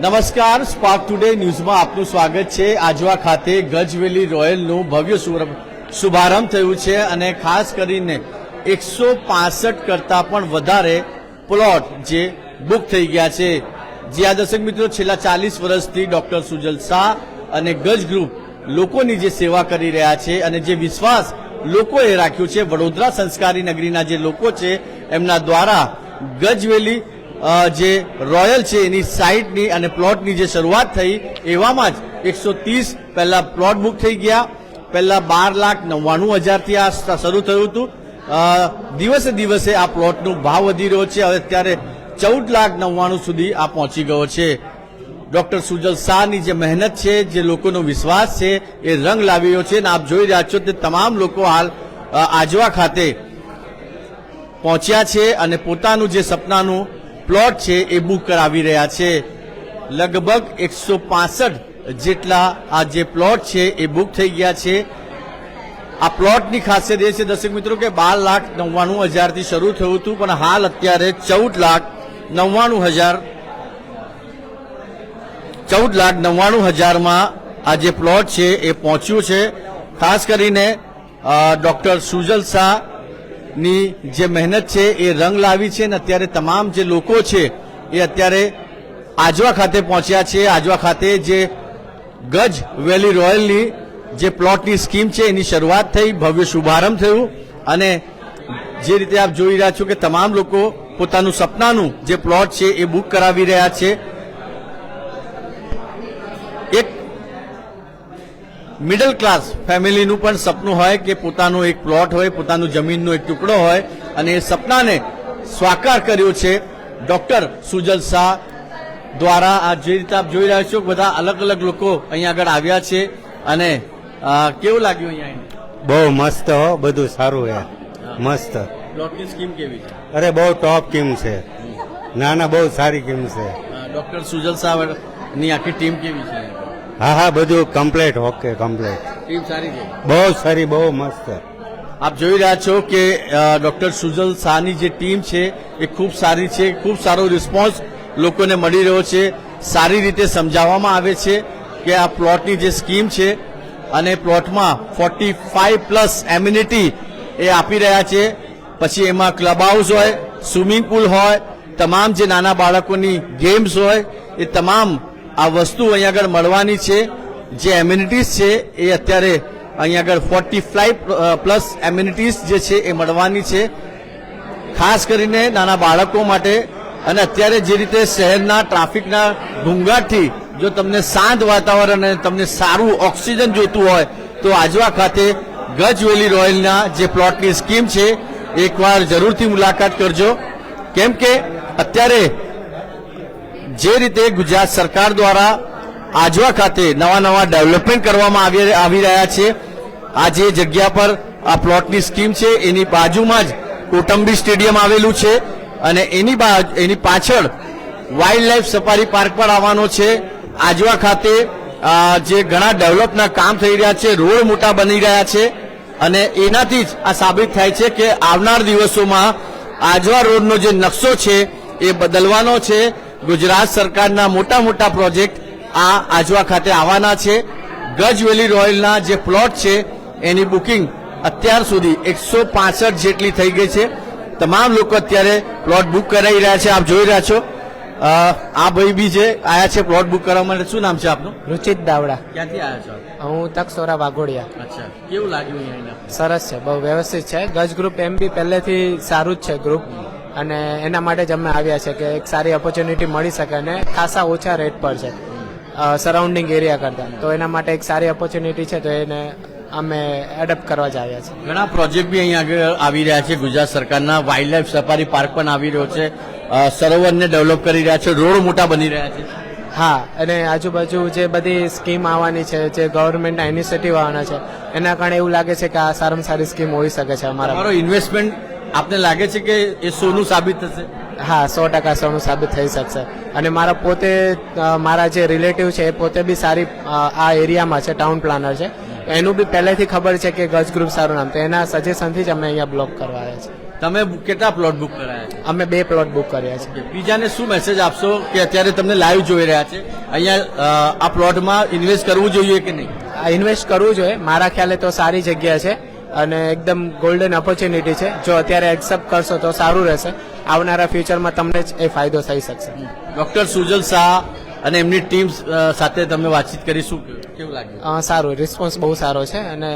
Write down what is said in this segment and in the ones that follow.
નમસ્કાર, spark today ન્યૂઝમાં આપનું સ્વાગત છે। આજવા ખાતે ગજવેલી રોયલનું ભવ્ય શુભારંભ થયું છે અને ખાસ કરીને 165 કરતા પણ વધારે પ્લોટ જે બુક થઈ ગયા છે। જે આ દર્શક મિત્રો છેલ્લા 40 વર્ષથી ડોક્ટર સુજલ શાહ અને ગજ ગ્રુપ લોકોની જે સેવા કરી રહ્યા છે અને જે વિશ્વાસ લોકોએ રાખ્યો છે, વડોદરા સંસ્કારી નગરીના જે લોકો છે એમના દ્વારા ગજવેલી જે રોયલ છે એની સાઇટની અને પ્લોટની જે શરૂઆત થઈ એવામાં જ 130 પહેલા પ્લોટ બુક થઈ ગયા। પહેલા 12,99,000 થી આ શરૂ થયું હતું। દિવસે દિવસે આ પ્લોટનો ભાવ વધી રહ્યો છે। હવે અત્યારે 14,99,000 સુધી આ પહોંચી ગયો છે। ડોક્ટર સુજલ શાહની જે મહેનત છે, જે લોકોનો વિશ્વાસ છે એ રંગ લાવી રહ્યો છે અને આપ જોઈ રહ્યા છો તે તમામ લોકો હાલ આજવા ખાતે પહોંચ્યા છે અને પોતાનું જે સપનાનું પ્લોટ છે એ બુક કરાવી રહ્યા છે। લગભગ 165 જેટલા આ જે પ્લોટ છે એ બુક થઈ ગયા છે। આ પ્લોટની ખાસિયત એ છે દર્શક મિત્રો કે 12,99,000 થી શરૂ થયું હતું, પણ હાલ અત્યારે 14,99,000 માં આ જે પ્લોટ છે એ પહોંચ્યું છે। ખાસ કરીને ડોક્ટર સુજલ શાહ ની જે મહેનત છે એ રંગ લાવી છે અને અત્યારે તમામ જે લોકો છે એ અત્યારે આજવા ખાતે પહોંચ્યા છે। આજવા ખાતે જે ગજ વેલી રોયલની જે પ્લોટની સ્કીમ છે એની શરૂઆત થઈ, ભવ્ય શુભારંભ થયું અને જે રીતે આપ જોઈ રહ્યા છો કે તમામ લોકો પોતાનું સપનાનું જે પ્લોટ છે એ બુક કરાવી રહ્યા છે। એક મિડલ ક્લાસ ફેમિલીનું પણ સપનું હોય કે પોતાનું એક પ્લોટ હોય, પોતાનું જમીનનો એક ટુકડો હોય અને એ સપનાને સ્વાકાર કર્યો છે ડોક્ટર સુજલ શાહ દ્વારા। આ જે રીતે આપ જોઈ રહ્યા છો બધા અલગ અલગ લોકો અહીંયા આગળ આવ્યા છે અને કેવું લાગ્યું અહીંયા? બહુ મસ્ત હો, બધું સારું છે, મસ્ત। પ્લોટની સ્કીમ કેવી છે? અરે બહુ ટોપ સ્કીમ છે, ના ના બહુ સારી સ્કીમ છે। ડોક્ટર સુજલ શાહ ની આખી ટીમ કેવી છે? હા હા, બધું કમ્પ્લીટ, ઓકે કમ્પ્લીટ, ટીમ સારી છે, બહુ સારી, બહુ મસ્ત। આપ જોઈ રહ્યા છો કે ડોક્ટર સુજલ શાહની જે ટીમ છે એ ખૂબ સારી છે, ખૂબ સારો રિસ્પોન્સ લોકોને મળી રહ્યો છે। સારી રીતે સમજાવવામાં આવે છે કે આ પ્લોટની જે સ્કીમ છે અને પ્લોટમાં 45+ એમ્યુનિટી એ આપી રહ્યા છે। પછી એમાં ક્લબ હાઉસ હોય, સ્વિમિંગ પુલ હોય, તમામ જે નાના બાળકોની ગેમ્સ હોય એ તમામ આ વસ્તુ અહીંયા આગળ મળવાની છે। જે એમ્યુનિટીઝ છે એ અત્યારે અહીંયા આગળ 45+ એમ્યુનિટીઝ જે છે એ મળવાની છે, ખાસ કરીને નાના બાળકો માટે। અને અત્યારે જે રીતે શહેરના ટ્રાફિકના ઘોંઘાટથી જો તમને શાંત વાતાવરણ અને તમને સારું ઓક્સિજન જોઈતું હોય તો આજવા ખાતે ગજવેલી રોયલના જે પ્લોટની સ્કીમ છે એકવાર જરૂરથી મુલાકાત કરજો, કેમ કે અત્યારે જે રીતે ગુજરાત સરકાર દ્વારા આજવા ખાતે નવા ડેવલપમેન્ટ કરવામાં આવી રહ્યા છે। આ જે જગ્યા પર આ પ્લોટની સ્કીમ છે એની બાજુમાં જ કોટંબી સ્ટેડિયમ આવેલું છે અને એની પાછળ વાઇલ્ડ લાઇફ સફારી પાર્ક પણ આવવાનો છે। આજવા ખાતે જે ઘણા ડેવલપના કામ થઈ રહ્યા છે, રોડ મોટા બની રહ્યા છે અને એનાથી જ આ સાબિત થાય છે કે આવનાર દિવસોમાં આજવા રોડનો જે નકશો છે એ બદલવાનો છે। ગુજરાત સરકારના મોટા પ્રોજેક્ટ આ આજવા ખાતે આવવાના છે। ગજવેલી રોયલના જે પ્લોટ છે એની બુકિંગ અત્યાર સુધી 165 જેટલી થઈ ગઈ છે। તમામ લોકો અત્યારે પ્લોટ બુક કરાવી રહ્યા છે। આપ જોઈ રહ્યા છો આ ભાઈ બી જે આયા છે પ્લોટ બુક કરવા માટે। શું નામ છે આપનું? રુચિત દાવડા। ક્યાંથી આવ્યા છો? હું તકસોરા વાઘોડિયા। અચ્છા, કેવું લાગ્યું અહીંયા? સરસ છે, બહુ વ્યવસ્થિત છે। ગજ ગ્રુપ એમ બી પહેલેથી સારું જ છે ગ્રુપ અને એના માટે જ અમે આવ્યા છે કે એક સારી ઓપોર્ચ્યુનિટી મળી શકે અને ખાસા ઓછા રેટ પર છે સરાઉન્ડિંગ એરિયા કરતા, તો એના માટે એક સારી ઓપોર્ચ્યુનિટી છે, તો એને અમે એડપ્ટ કરવા જ આવ્યા છે। ઘણા પ્રોજેક્ટ બી અહીંયા આગળ આવી રહ્યા છે ગુજરાત સરકારના। વાઇલ્ડ લાઇફ સફારી પાર્ક પણ આવી રહ્યો છે, સરોવરને ડેવલપ કરી રહ્યા છે, રોડ મોટા બની રહ્યા છે। હા, અને આજુબાજુ જે બધી સ્કીમ આવવાની છે, જે ગવર્મેન્ટના ઇનિશિયેટિવ આવવાના છે, એના કારણે એવું લાગે છે કે આ સારામાં સારી સ્કીમ હોઈ શકે છે અમારા। તમારો ઇન્વેસ્ટમેન્ટ આપને લાગે છે કે એ સોનું સાબિત થશે? હા, 100% સોનું સાબિત થઈ શકશે અને મારા જે રિલેટિવ છે એ પોતે બી સારી આ એરિયામાં છે, ટાઉન પ્લાનર છે, એનું બી પહેલેથી ખબર છે કે ગજ ગ્રુપ સારું નામ, તો એના સજેશનથી જ અમે અહીંયા બ્લોક કરવા આવ્યા છે। તમે કેટલા પ્લોટ બુક કરાયા છે? અમે 2 પ્લોટ બુક કર્યા છે. બીજાને શું મેસેજ આપશો કે અત્યારે તમને લાઈવ જોઈ રહ્યા છે અહીંયા આ પ્લોટમાં ઇન્વેસ્ટ કરવું જોઈએ કે નહીં? આ ઇન્વેસ્ટ કરવું જોઈએ. મારા ખ્યાલે તો સારી જગ્યા છે અને એકદમ ગોલ્ડન ઓપોર્ચ્યુનિટી છે. જો અત્યારે એક્સેપ્ટ કરશો તો સારું રહેશે. આવનારા ફ્યુચરમાં તમને જ એ ફાયદો થઈ શકશે. ડોક્ટર સુજલ શાહ અને એમની ટીમ સાથે તમે વાતચીત કરી, શું કેવું લાગ્યું? સારું, રિસ્પોન્સ બહુ સારો છે અને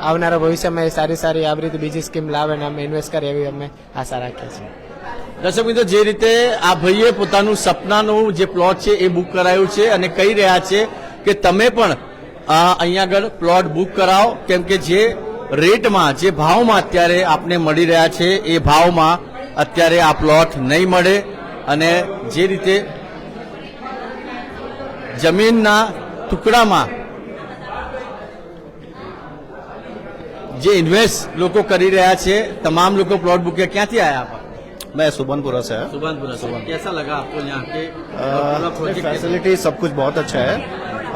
આવનારા ભવિષ્યમાં એ સારી સારી આવી રીતે બીજી સ્કીમ લાવે અને અમે ઇન્વેસ્ટ કરીએ એવી અમે આશા રાખીએ છીએ. દર્શક મિત્રો, જે રીતે આ ભાઈએ પોતાનું સપનાનું જે પ્લોટ છે એ બુક કરાયું છે અને કહી રહ્યા છે કે તમે પણ અહીંયા આગળ પ્લોટ બુક કરાવો, કેમ કે જે રેટમાં જે ભાવમાં અત્યારે આપને મળી રહ્યા છે એ ભાવમાં અત્યારે આ પ્લોટ નહીં મળે. અને જે રીતે જમીનના ટુકડામાં જે ઇન્વેસ્ટ લોકો કરી રહ્યા છે, તમામ લોકો પ્लॉट बुक किया. ક્યાંથી આયા આપ? मैं सुबनपुरा से है। सुबनपुरा से. कैसा लगा आपको यहाँ के प्रोजेक्ट? फैसिलिटी सब कुछ बहुत अच्छा है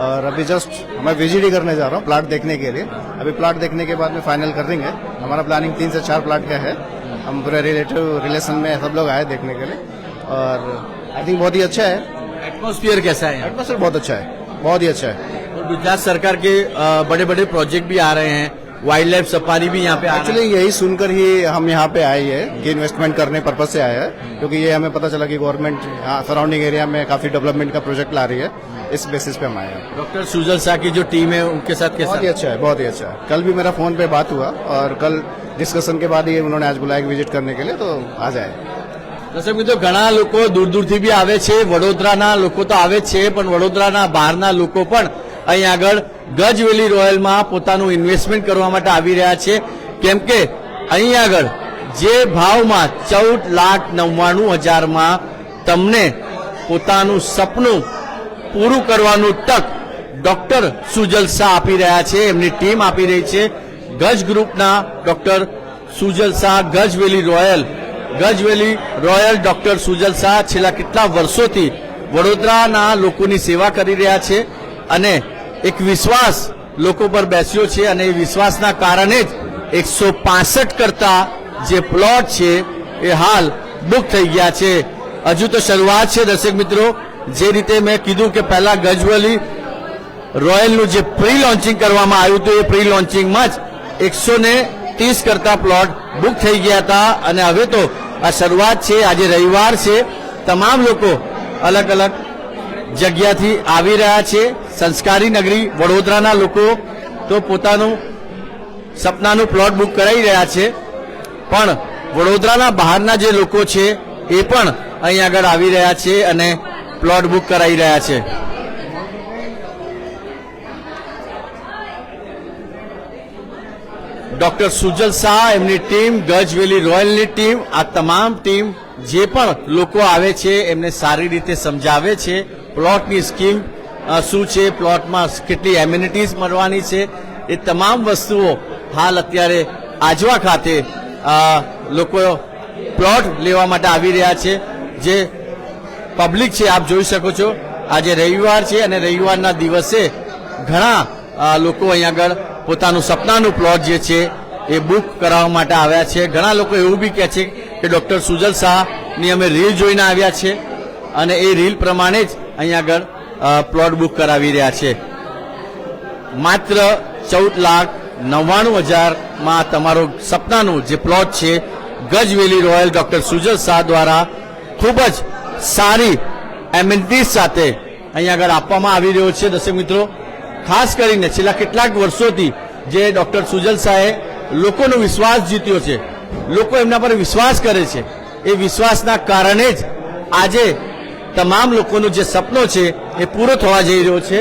और अभी जस्ट मैं विजिट ही करने जा रहा हूँ प्लाट देखने के लिए। अभी प्लाट देखने के बाद में फाइनल कर देंगे। हमारा प्लानिंग 3 से 4 प्लाट का है। हम पूरे रिलेशन में सब लोग आए देखने के लिए और आई थिंक बहुत ही अच्छा है। एटमॉस्फेयर कैसा है? एटमॉस्फेयर बहुत अच्छा है, बहुत ही अच्छा है। और गुजरात सरकार के बड़े बड़े प्रोजेक्ट भी आ रहे हैं, वाइल्ड लाइफ सफारी भी यहाँ पे आ रहा है. एक्चुअली यही सुनकर ही हम यहाँ पे आए हैं कि इन्वेस्टमेंट करने पर्पज से आए हैं, क्योंकि ये हमें पता चला कि गवर्नमेंट सराउंडिंग एरिया में काफी डेवलपमेंट का प्रोजेक्ट ला रही है। इस बेसिस पे हम आए हैं। डॉक्टर सुजल शाह की जो टीम है उनके साथ कैसा? बहुत ही अच्छा है, बहुत ही अच्छा है। कल भी मेरा फोन पे बात हुआ और कल डिस्कशन के बाद ही उन्होंने आज बुलाया विजिट करने के लिए, तो आ जाए। દર્શક મિત્રો, ઘણા લોકો દૂર દૂરથી બી આવે છે. વડોદરાના લોકો તો આવે જ છે, પણ વડોદરાના બહારના લોકો પણ અહીં આગળ ગજવેલી રોયલમાં પોતાનું ઇન્વેસ્ટમેન્ટ કરવા માટે આવી રહ્યા છે, કેમ કે અહીં આગળ જે ભાવમાં 14,99,000માં તમને પોતાનું સપનું પૂરું કરવાનું તક ડોક્ટર સુજલ શાહ આપી રહ્યા છે, એમની ટીમ આપી રહી છે. ગજ ગ્રુપના doctor Sujal Shah, Gajveli royal doctor Sujal Shah છેલ્લા કેટલા વર્ષોથી વડોદરાના લોકોની સેવા કરી રહ્યા છે અને એક વિશ્વાસ લોકો પર બેસ્યો છે અને એ વિશ્વાસના કારણે જ 165 કરતા જે પ્લોટ છે એ હાલ બુક થઈ ગયા છે. હજુ તો શરૂઆત છે. દર્શક મિત્રો, જે રીતે મેં કીધું કે પહેલા ગજવેલી રોયલનું જે પ્રી લોન્ચિંગ કરવામાં આવ્યું હતું, એ પ્રી લોન્ચિંગમાં જ 130 કરતા પ્લોટ બુક થઈ ગયા હતા અને હવે તો આ શરૂઆત છે. આજે રવિવાર છે, તમામ લોકો અલગ અલગ જગ્યાથી આવી રહ્યા છે. સંસ્કારી નગરી વડોદરાના લોકો તો પોતાનું સપનાનું પ્લોટ બુક કરાવી રહ્યા છે, પણ વડોદરાના બહારના જે લોકો છે એ પણ અહીં આગળ આવી રહ્યા છે અને પ્લોટ બુક કરાવી રહ્યા છે. ડોક્ટર સુજલ શાહ, એમની ટીમ, ગજવેલી રોયલની ટીમ, આ તમામ ટીમ જે પણ લોકો આવે છે એમને સારી રીતે સમજાવે છે પ્લોટની સ્કીમ શું છે, પ્લોટમાં કેટલી એમ્યુનિટીઝ મળવાની છે, એ તમામ વસ્તુઓ હાલ અત્યારે આજવા ખાતે લોકો પ્લોટ લેવા માટે આવી રહ્યા છે. જે પબ્લિક છે આપ જોઈ શકો છો, આજે રવિવાર છે અને રવિવારના દિવસે ઘણા લોકો અહીં આગળ પોતાનું સપનાનું પ્લોટ જે છે એ બુક કરાવવા માટે આવ્યા છે. ઘણા લોકો એવું બી કહે છે કે ડોક્ટર સુજલ શાહની અમે રીલ જોઈને આવ્યા છે અને એ રીલ પ્રમાણે જ અહીં આગળ પ્લોટ બુક કરાવી રહ્યા છે. માત્ર 14,99,000માં તમારો સપનાનું જે પ્લોટ છે ગજવેલી રોયલ ડોક્ટર સુજલ શાહ દ્વારા ખૂબ જ સારી એમ્યુનિટીઝ સાથે અહીં આગળ આપવામાં આવી રહ્યો છે. દર્શક મિત્રો, ખાસ કરીને છેલ્લા કેટલાક વર્ષોથી જે ડોક્ટર સુજલ શાહે લોકોનો વિશ્વાસ જીત્યો છે, લોકો એમના પર વિશ્વાસ કરે છે, એ વિશ્વાસના કારણે જ આજે તમામ લોકોનું જે સપનો છે એ પૂરો થવા જઈ રહ્યો છે.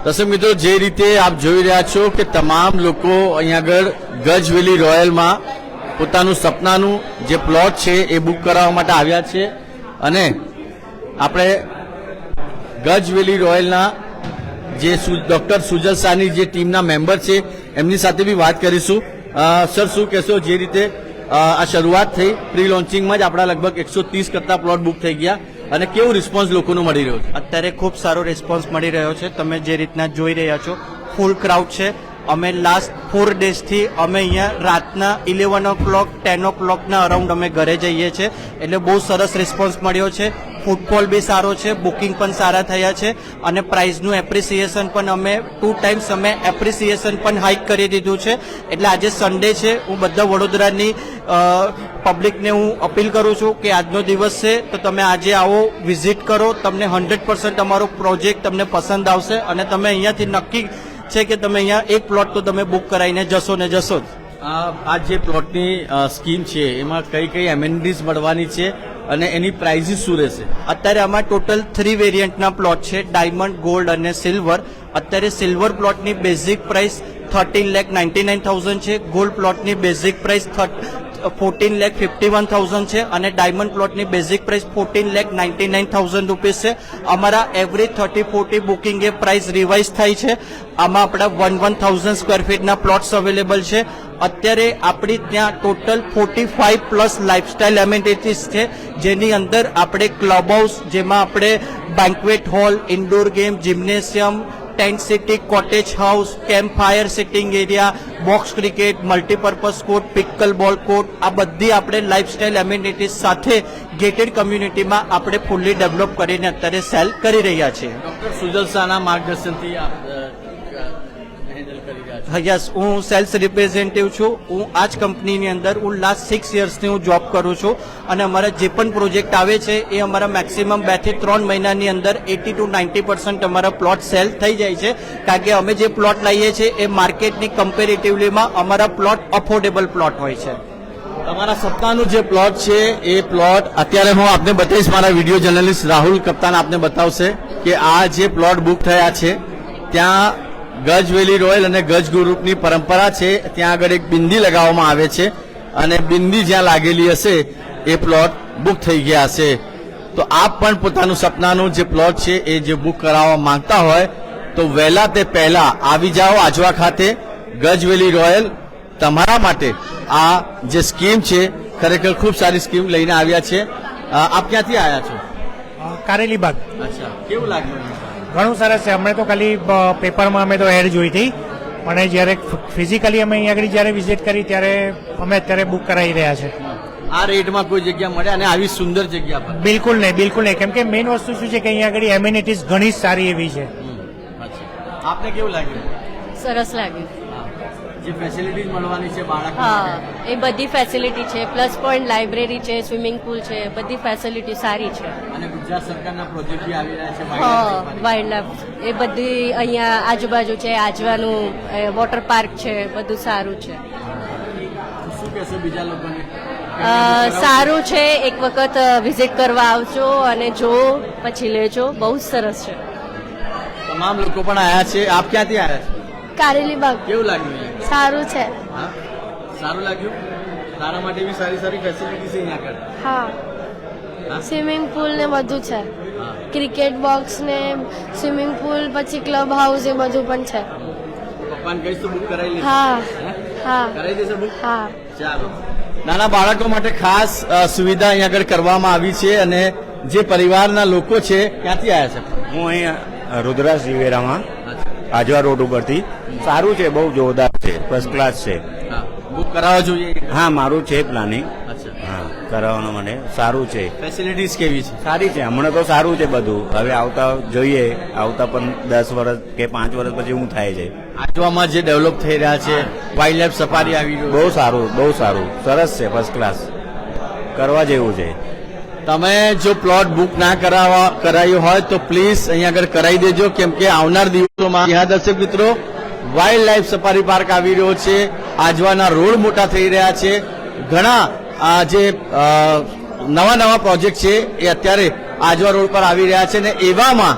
દર્શક મિત્રો, જે રીતે આપ જોઈ રહ્યા છો કે તમામ લોકો અહીં આગળ ગજવેલી રોયલમાં પોતાનું સપનાનું જે પ્લોટ છે એ બુક કરાવવા માટે આવ્યા છે અને આપણે ગજવેલી રોયલના જે ડોક્ટર સુજલ શાહની જે ટીમના મેમ્બર છે એમની સાથે બી વાત કરીશું. સર, શું કહેશો? જે રીતે આ શરૂઆત થઈ, પ્રી લોન્ચિંગમાં જ આપણા લગભગ 130 કરતા પ્લોટ બુક થઈ ગયા અને કેવું રિસ્પોન્સ લોકોનો મળી રહ્યો છે? અત્યારે ખૂબ સારો રિસ્પોન્સ મળી રહ્યો છે. તમે જે રીતના જોઈ રહ્યા છો, ફૂલ ક્રાઉડ છે અમે લાસ્ટ 4 ડેઝથી અમે અહીંયા રાતના 11 o'clock 10 o'clockના અરાઉન્ડ અમે ઘરે જઈએ છીએ, એટલે બહુ સરસ રિસ્પોન્સ મળ્યો છે. ફૂટફોલ બી સારો છે, બુકિંગ પણ સારા થયા છે અને પ્રાઇઝનું એપ્રિસિએશન પણ અમે 2 times અમે એપ્રિસિએશન પણ હાઇક કરી દીધું છે. એટલે આજે સન્ડે છે, હું બધા વડોદરાની પબ્લિકને હું અપીલ કરું છું કે આજનો દિવસ છે તો તમે આજે આવો, વિઝિટ કરો, તમને 100% અમારો પ્રોજેક્ટ તમને પસંદ આવશે અને તમે અહીંયાથી નક્કી છે કે તમે અહીંયા એક પ્લોટ તો તમે બુક કરાવીને જશો ને જશો જ. આ જે પ્લોટની સ્કીમ છે એમાં કઈ કઈ એમેનિટીઝ મળવાની છે અને એની પ્રાઇઝિસ શું રહેશે? અત્યારે આમાં ટોટલ 3 વેરિયન્ટના પ્લોટ છે, ડાયમંડ, ગોલ્ડ અને સિલ્વર. અત્યારે સિલ્વર પ્લોટની બેઝિક પ્રાઇસ 13,99,000 છે, ગોલ્ડ પ્લોટની બેઝિક પ્રાઇસ 14,51,000 છે અને ડાયમંડ પ્લોટની બેઝિક પ્રાઇસ 14,99,000 રૂપીસ છે. અમારા એવરી 30-40 બુકિંગ એ પ્રાઇસ રિવાઇઝ થાય છે. આમાં આપણા 1,000 સ્ક્વેર ફીટના પ્લોટ્સ અવેલેબલ છે. અત્યારે આપણી ત્યાં ટોટલ 45+ લાઇફસ્ટાઇલ એમેનિટીઝ છે, જેની અંદર આપણે ક્લબ હાઉસ, જેમાં આપણે banquet hall, indoor game, gymnasium, tent city, cottage house, camp fire sitting area, box cricket, multipurpose court, pickle ball court, આ બધી આપણે લાઇફસ્ટાઇલ એમેનિટીઝ સાથે ગેટેડ કમ્યુનિટીમાં આપણે ફૂલ્લી ડેવલપ કરીને અત્યારે સેલ કરી રહ્યા છીએ. ડોક્ટર સુજલ શાહના માર્ગદર્શનથી યસ, હું સેલ્સ રિપ્રેઝેન્ટેટિવ છું. હું આ જ કંપનીની અંદર હું લાસ્ટ 6 yearsથી હું જોબ કરું છું અને અમારા જે પણ પ્રોજેક્ટ આવે છે એ અમારા મેક્સિમમ 2 થી 3 મહિનાની અંદર 80 to 90% અમારા પ્લોટ સેલ થઈ જાય છે, કારણ કે અમે જે પ્લોટ લઈએ છીએ એ માર્કેટની કમ્પેરેટિવલીમાં અમારા પ્લોટ અફોર્ડેબલ પ્લોટ હોય છે. તમારા સપનાનું જે પ્લોટ છે એ પ્લોટ અત્યારે હું આપને બતાવીશ, મારા વિડીયો જર્નલિસ્ટ રાહુલ કપ્તાન આપને બતાવશે કે આ જે પ્લોટ બુક થયા છે ત્યાં ગજ વેલી રોયલ અને ગજ ગ્રુપની પરંપરા છે. ત્યાં આગળ એક બિંદી લગાવવામાં આવે છે અને બિંદી જ્યાં લાગેલી હશે એ પ્લોટ બુક થઈ ગયા હશે. તો આપ પણ પોતાનું સપનાનું જે પ્લોટ છે એ જે બુક કરાવવા માંગતા હોય તો વહેલા તે પહેલા આવી જાઓ આજવા ખાતે. ગજ વેલી રોયલ તમારા માટે આ જે સ્કીમ છે ખરેખર ખૂબ સારી સ્કીમ લઈને આવ્યા છે. આપ ક્યાંથી આવ્યા છો? કારેલી બાગ. અચ્છા, કેવું લાગ્યું? ઘણું સરસ છે. અમને તો ખાલી પેપરમાં અમે તો એડ જોઈ હતી, પણ જ્યારે ફિઝિકલી અમે અહીંયા આગળ જ્યારે વિઝિટ કરી ત્યારે અમે અત્યારે બુક કરાવી રહ્યા છે. આ રેટમાં કોઈ જગ્યા મળે અને આવી સુંદર જગ્યા પર? બિલકુલ નહીં, બિલકુલ નહીં. કેમ કે મેઇન વસ્તુ શું છે કે અહીંયા આગળ એમ્યુનિટીઝ ઘણી સારી એવી છે. આપને કેવું લાગ્યું? સરસ લાગ્યું. જે ફેસિલિટીઝ મળવાની છે બાળક હા, એ બધી ફેસિલિટી છે, પ્લસ પોઈન્ટ લાઇબ્રેરી છે, સ્વિમિંગ પુલ છે, બધી ફેસિલિટી સારી છે. અને ગુજરાત સરકારના પ્રોજેક્ટ બી આવી રહ્યા છે. હા, વાઇલ્ડ લાઈફ એ બધી અહીંયા આજુબાજુ છે, આજવાનું વોટર પાર્ક છે, બધું સારું છે. શું કહેશો બીજા લોકોને? સારું છે, એક વખત વિઝિટ કરવા આવજો અને જો પછી લેજો, બહુ જ સરસ છે. તમામ લોકો પણ આવ્યા છે. આપ ક્યાંથી આવ્યા છો? કારેલી બાગ. કેવું લાગ્યું? સારું છે. હા, સારું લાગ્યું. તારા માટે બી સારી સારી ફેસિલિટી છે અહીંયા આગળ. હા, સ્વિમિંગ પુલ ને બધું છે, ક્રિકેટ બોક્સ ને સ્વિમિંગ પુલ, પછી ક્લબ હાઉસ એ બધું પણ છે. પપ્પાને કહીશ તો બુક કરાવી લેશે? હા હા કરાવી દેશે બુક? હા. ચાલો. નાના બાળકો માટે ખાસ સુવિધા અહીંયા આગળ કરવામાં આવી છે અને જે પરિવારના લોકો છે ક્યાંથી આવ્યા છે? હું અહીંયા રુદ્રાસ જીવેરામાં આજવા રોડ ઉપરથી. સારું છે, બહુ જોરદાર છે, ફર્સ્ટ ક્લાસ છે. બુક કરાવવા જોઈએ? હા, મારું છે પ્લાનિંગ. અચ્છા, હા, કરાવવાનું મને સારું છે. ફેસિલિટીઝ કેવી છે? સારી છે, હમણાં તો સારું છે બધું. હવે આવતા જોઈએ, આવતા પણ 10 વર્ષ કે 5 વર્ષ પછી શું થાય છે. આજવામાં જે ડેવલપ થઈ રહ્યા છે, વાઇલ્ડ લાઈફ સફારી આવી ગયું, બહુ સારું, બહુ સારું, સરસ છે, ફર્સ્ટ ક્લાસ, કરવા જેવું છે. તમે જો પ્લોટ બુક ના કરાયું હોય તો પ્લીઝ અહીંયા આગળ કરાવી દેજો, કેમ કે આવનાર દિવસોમાં દર્શક મિત્રો વાઇલ્ડ લાઈફ સફારી પાર્ક આવી રહ્યો છે. આજવાના રોડ મોટા થઈ રહ્યા છે. ઘણા જે નવા નવા પ્રોજેક્ટ છે એ અત્યારે આજવા રોડ પર આવી રહ્યા છે ને એવામાં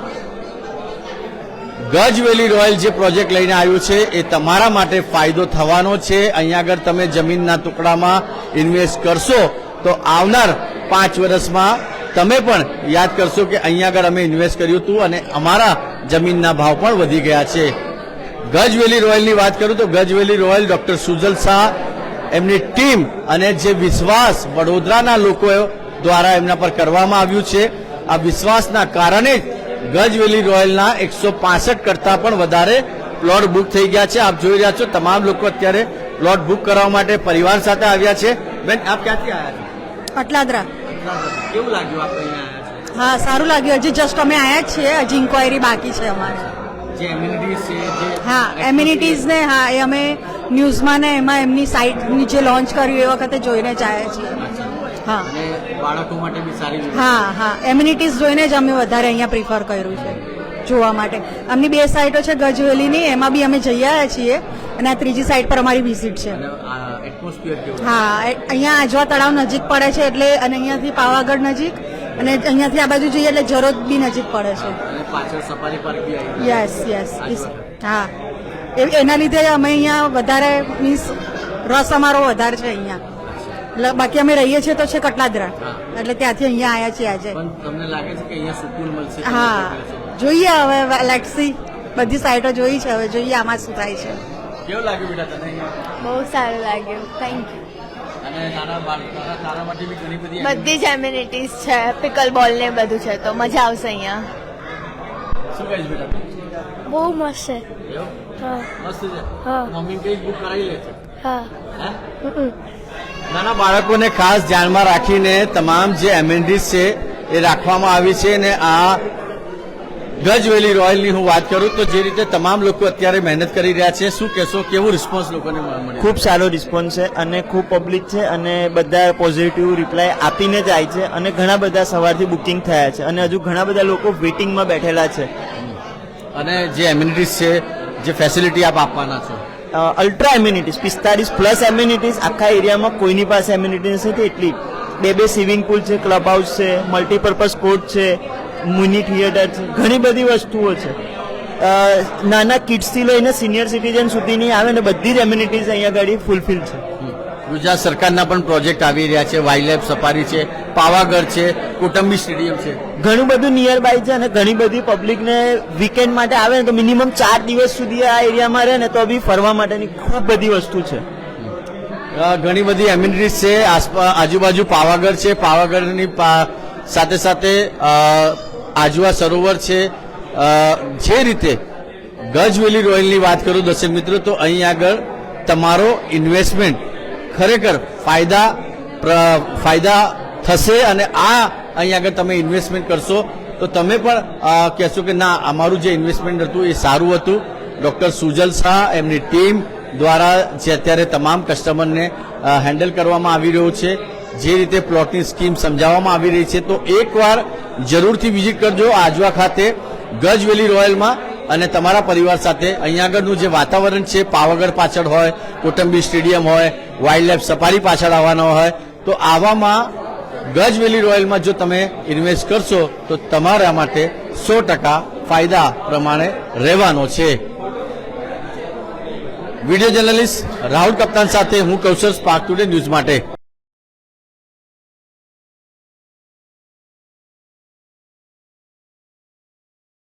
ગજ વેલી રોયલ જે પ્રોજેક્ટ લઈને આવ્યું છે એ તમારા માટે ફાયદો થવાનો છે. અહીંયા આગળ તમે જમીનના ટુકડામાં ઇન્વેસ્ટ કરશો તો આવનાર 5 વર્ષમાં તમે પણ યાદ કરશો કે અહીંયા આગળ અમે ઇન્વેસ્ટ કર્યું હતું અને અમારા જમીનના ભાવ પણ વધી ગયા છે. ગજ વેલી રોયલની વાત કરું તો ગજ વેલી રોયલ ડોક્ટર સુજલ શાહ એમની ટીમ અને જે વિશ્વાસ વડોદરાના લોકો દ્વારા એમના પર કરવામાં આવ્યું છે, આ વિશ્વાસના કારણે જ ગજ વેલી રોયલના 165 કરતાં પણ વધારે પ્લોટ બુક થઈ ગયા છે. આપ જોઈ રહ્યા છો તમામ લોકો અત્યારે પ્લોટ બુક કરવા માટે પરિવાર સાથે આવ્યા છે. બેન, આપ ક્યાંથી આવ્યા છો? અટલાદરા. કેવું લાગ્યું આપ અહીંયા આવ્યા છો? હા, સારું લાગ્યું. હજી જસ્ટ અમે આવ્યા જ છીએ, હજી ઇન્ક્વાયરી બાકી છે અમારે. જે એમ્યુનિટીઝ છે જે હા, એમ્યુનિટીઝ ને હા એ અમે ન્યૂઝમાં ને એમાં એમની સાઇટની જે લોન્ચ કર્યું એ વખતે જોઈને જ આવ્યા છીએ. હા અને બાળકો માટે બી સારી હા હા, એમ્યુનિટીઝ જોઈને જ અમે વધારે અહીંયા પ્રિફર કર્યું છે જોવા માટે. અમની 2 સાઇટો છે ગજવેલીની, એમાં બી અમે જઈ આવ્યા છીએ અને આ ત્રીજી સાઇટ પર અમારી વિઝિટ છે. એટમોસ્ફિયર કેવું? હા, અહીંયા આજવા તળાવ નજીક પડે છે એટલે અને અહીંયાથી પાવાગઢ નજીક અને અહીંયાથી આ બાજુ જોઈએ એટલે જરોદ બી નજીક પડે છે. અને પાછળ સફારી પાર્ક બી આવી યસ યસ. હા, એના લીધે અમે અહીંયા વધારે મીન્સ રસ અમારો વધારે છે અહીંયા. એટલે બાકી અમે રહીએ છીએ તો છે કટલાદરા, એટલે ત્યાંથી અહીંયા આવ્યા છીએ આજે. પણ તમને લાગે છે કે અહીંયા સુકૂન મળશે? હા, જોઈએ હવે લેટ્સી. બધી સાઇટો જોઈ છે, હવે જોઈએ આમાં શું થાય છે. કેવું લાગ્યું બેટા તને અહીંયા? બહુ સારું લાગ્યું. Thank you. અને તારા માટે બી ઘણી બધી બધી જ એમ્યુનિટીઝ છે, પિકલ બોલ ને બધું છે, તો મજા આવશે અહીંયા. શું કહીશ બેટા? બહુ મસ્ત છે. એવું? હા મસ્ત છે. હા. મમ્મી કઈ બુક કરાવી લે છે? હા. હે? નાના બાળકોને ખાસ ધ્યાનમાં રાખીને તમામ જે એમ્યુનિટીઝ છે એ રાખવામાં આવી છે. અને આ ગજવેલી રોયલની હું વાત કરું તો જે રીતે તમામ લોકો અત્યારે મહેનત કરી રહ્યા છે, શું કહેશો? કેવું રિસ્પોન્સ લોકોને મળ્યું? ખૂબ સારો રિસ્પોન્સ છે અને ખૂબ પબ્લિક છે અને બધા પોઝિટિવ રિપ્લાય આપીને જ આવી છે અને ઘણા બધા સવારથી બુકિંગ થયા છે અને હજુ ઘણા બધા લોકો વેઇટિંગમાં બેઠેલા છે. અને જે એમ્યુનિટીઝ છે, જે ફેસિલિટી આપ આપવાના છો? અલ્ટ્રા એમ્યુનિટીઝ 45+ એમ્યુનિટીઝ આખા એરિયામાં કોઈની પાસે એમ્યુનિટીઝ નથી એટલી. 2 સ્વિમિંગ પુલ છે, ક્લબ હાઉસ છે, મલ્ટીપર્પઝ કોર્ટ છે, મિની થિયેટર છે, ઘણી બધી વસ્તુઓ છે. નાના કિડ્સથી લઈને સિનિયર સિટીઝન સુધીની આવે ને બધી જ એમ્યુનિટીઝ અહીંયા આગળ ફૂલફિલ છે. ગુજરાત સરકારના પણ પ્રોજેક્ટ આવી રહ્યા છે, વાઇલ્ડ લાઈફ સફારી છે, પાવાગઢ છે, કુટુંબી સ્ટેડિયમ છે, ઘણું બધું નિયર બાય છે અને ઘણી બધી પબ્લિકને વીકેન્ડ માટે આવે ને તો મિનિમમ 4 દિવસ સુધી આ એરિયામાં રહે ને તો બી ફરવા માટેની ખૂબ બધી વસ્તુ છે. ઘણી બધી એમ્યુનિટીઝ છે. આજુબાજુ પાવાગઢ છે, પાવાગઢની સાથે સાથે આજવા સરોવર છે. જે રીતે ગજવેલી રોયલની વાત કરું દર્શક મિત્રો, તો અહીં આગળ તમારો ઇન્વેસ્ટમેન્ટ ખરેખર ફાયદા થશે અને આ અહીં આગળ તમે ઇન્વેસ્ટમેન્ટ કરશો તો તમે પણ કહેશો કે ના, અમારું જે ઇન્વેસ્ટમેન્ટ હતું એ સારું હતું. ડૉક્ટર સુજલ શાહ એમની ટીમ દ્વારા જે અત્યારે તમામ કસ્ટમરને હેન્ડલ કરવામાં આવી રહ્યું છે, જે રીતે પ્લોટની સ્કીમ સમજાવવામાં આવી રહી છે, તો એકવાર જરૂરથી વિઝિટ કરજો આજવા ખાતે ગજવેલી રોયલમાં અને તમારા પરિવાર સાથે. અહીંયા આગળનું જે વાતાવરણ છે, પાવાગઢ પાછળ હોય, કોટંબી સ્ટેડિયમ હોય, વાઇલ્ડ લાઈફ સફારી પાછળ આવવાનો હોય, તો આવામાં ગજવેલી રોયલમાં જો તમે ઇન્વેસ્ટ કરશો તો તમારા માટે 100% ફાયદા પ્રમાણે રહેવાનો છે. વિડીયો જર્નલિસ્ટ રાહુલ કપ્તાન સાથે હું કૌશલ સ્પાર્ક ટુડે ન્યૂઝ માટે.